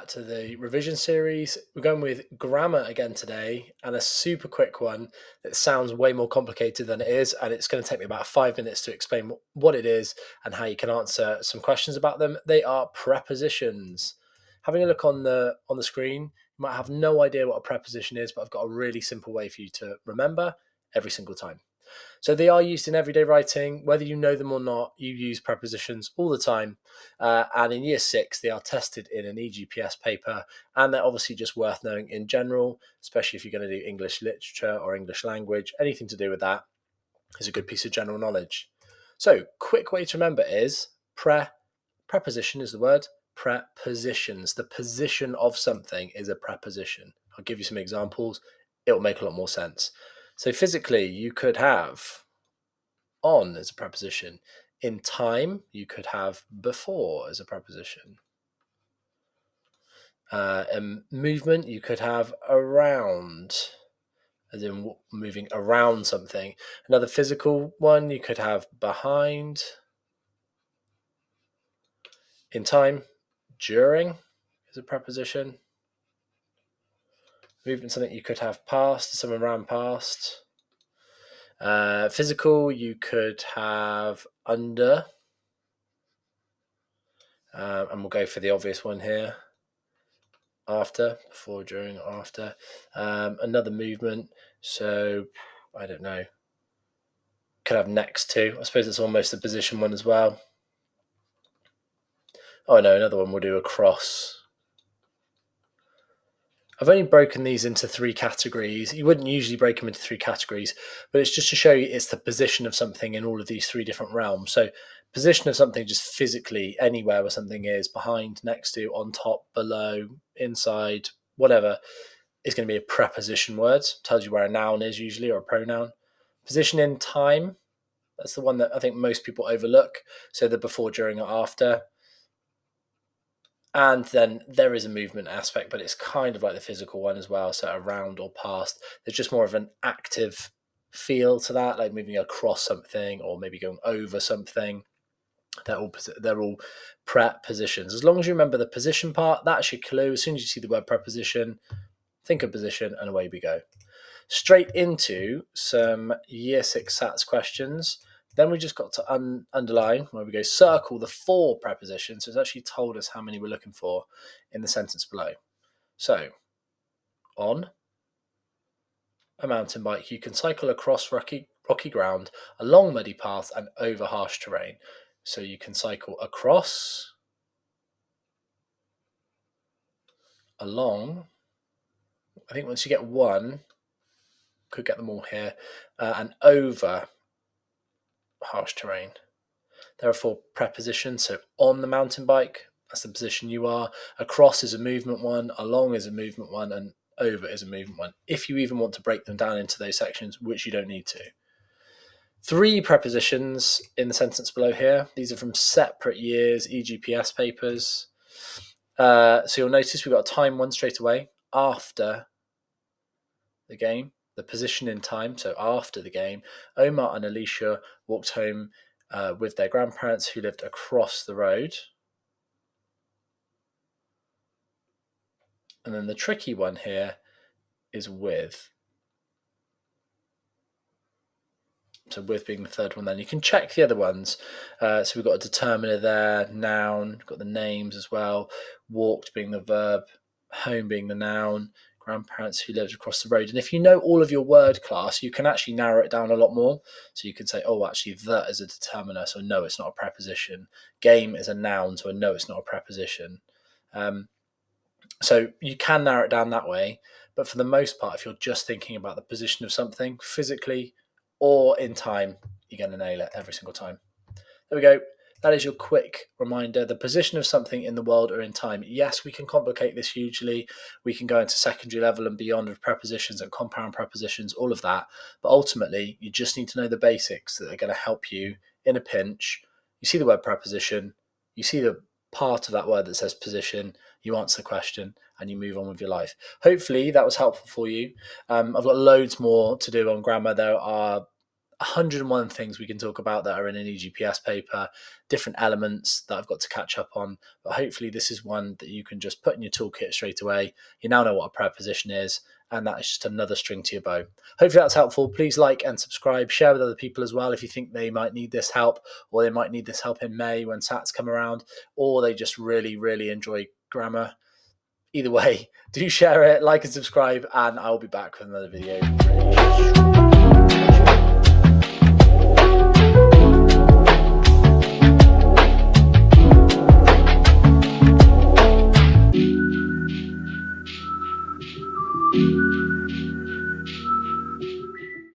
back to the revision series. We're going with grammar again today, and a super quick one that sounds way more complicated than it is, and it's going to take me about 5 minutes to explain what it is and how you can answer some questions about them. They are prepositions. Having a look on the screen, you might have no idea what a preposition is, but I've got a really simple way for you to remember every single time. So they are used in everyday writing. Whether you know them or not, you use prepositions all the time. And in year 6, they are tested in an EGPS paper. And they're obviously just worth knowing in general, especially if you're going to do English literature or English language. Anything to do with that is a good piece of general knowledge. So quick way to remember is preposition is the word. Prepositions. The position of something is a preposition. I'll give you some examples. It'll make a lot more sense. So physically, you could have on as a preposition. In time, you could have before as a preposition. In movement, you could have around, as in moving around something. Another physical one, you could have behind. In time, during is a preposition. Movement, something you could have past, someone ran past. Physical, you could have under. And we'll go for the obvious one here. After, before, during, after. Another movement, so I don't know. Could have next to. I suppose it's almost a position one as well. Oh no, another one we'll do across. I've only broken these into 3 categories. You wouldn't usually break them into 3 categories, but it's just to show you it's the position of something in all of these 3 different realms. So position of something just physically anywhere where something is, behind, next to, on top, below, inside, whatever, is going to be a preposition word. Tells you where a noun is usually, or a pronoun. Position in time, that's the one that I think most people overlook. So the before, during, or after. And then there is a movement aspect, but it's kind of like the physical one as well. So around or past. There's just more of an active feel to that, like moving across something or maybe going over something. They're all prepositions. As long as you remember the position part, that's your clue. As soon as you see the word preposition, think of position, and away we go. Straight into some year 6 SATs questions. Then we just got to underline, where we go circle the 4 prepositions. So it's actually told us how many we're looking for in the sentence below. So, on a mountain bike, you can cycle across rocky ground, along muddy paths, and over harsh terrain. So you can cycle across, along. I think once you get one, could get them all here, and over harsh terrain. There are 4 prepositions. So on the mountain bike, that's the position you are. Across is a movement one, along is a movement one, and over is a movement one. If you even want to break them down into those sections, which you don't need to. 3 prepositions in the sentence below here. These are from separate years, EGPS papers. So you'll notice we've got a time one straight away, after the game. The position in time, so after the game. Omar and Alicia walked home with their grandparents who lived across the road. And then the tricky one here is with. So with being the third one then. You can check the other ones. So we've got a determiner there, noun, got the names as well. Walked being the verb, home being the noun, grandparents who lived across the road. And if you know all of your word class, you can actually narrow it down a lot more. So you can say, oh, actually, that is a determiner, so no, it's not a preposition. Game is a noun, so no, it's not a preposition. So you can narrow it down that way. But for the most part, if you're just thinking about the position of something physically or in time, you're going to nail it every single time. There we go. That is your quick reminder. The position of something in the world or in time. Yes, we can complicate this hugely. We can go into secondary level and beyond with prepositions and compound prepositions, all of that. But ultimately, you just need to know the basics that are going to help you in a pinch. You see the word preposition, you see the part of that word that says position, you answer the question, and you move on with your life. Hopefully that was helpful for you. I've got loads more to do on grammar. There are 101 things we can talk about that are in an EGPS paper, different elements that I've got to catch up on. But hopefully, this is one that you can just put in your toolkit straight away. You now know what a preposition is, and that is just another string to your bow. Hopefully, that's helpful. Please like and subscribe. Share with other people as well if you think they might need this help, or they might need this help in May when SATs come around, or they just really, really enjoy grammar. Either way, do share it, like and subscribe, and I'll be back with another video.